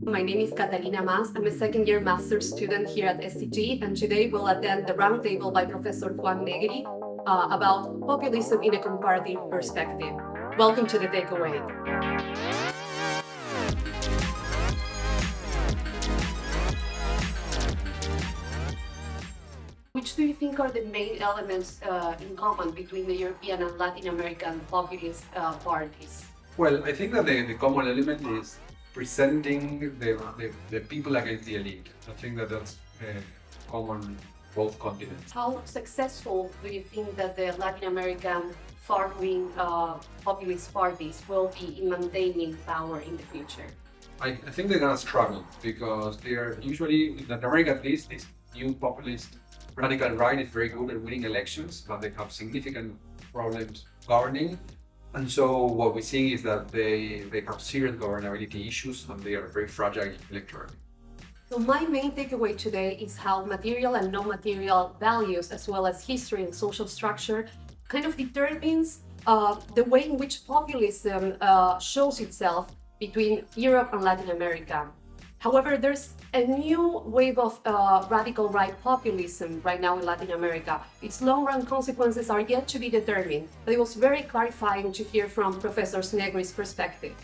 My name is Catalina Mas. I'm a second-year master's student here at SCG, and today we'll attend the roundtable by Professor Juan Negri about populism in a comparative perspective. Welcome to the takeaway. Which do you think are the main elements in common between the European and Latin American populist parties? Well, I think that the common element is presenting the people against the elite. I think that that's common both continents. How successful do you think that the Latin American far-wing populist parties will be in maintaining power in the future? I think they're gonna struggle because they are usually, in Latin America at least, this new populist radical right is very good at winning elections, but they have significant problems governing. And so what we see is that they have serious governability issues and they are very fragile electorally. So my main takeaway today is how material and non-material values, as well as history and social structure, kind of determines the way in which populism shows itself between Europe and Latin America. However, there's a new wave of radical right populism right now in Latin America. Its long-run consequences are yet to be determined, but it was very clarifying to hear from Professor Negri's perspective.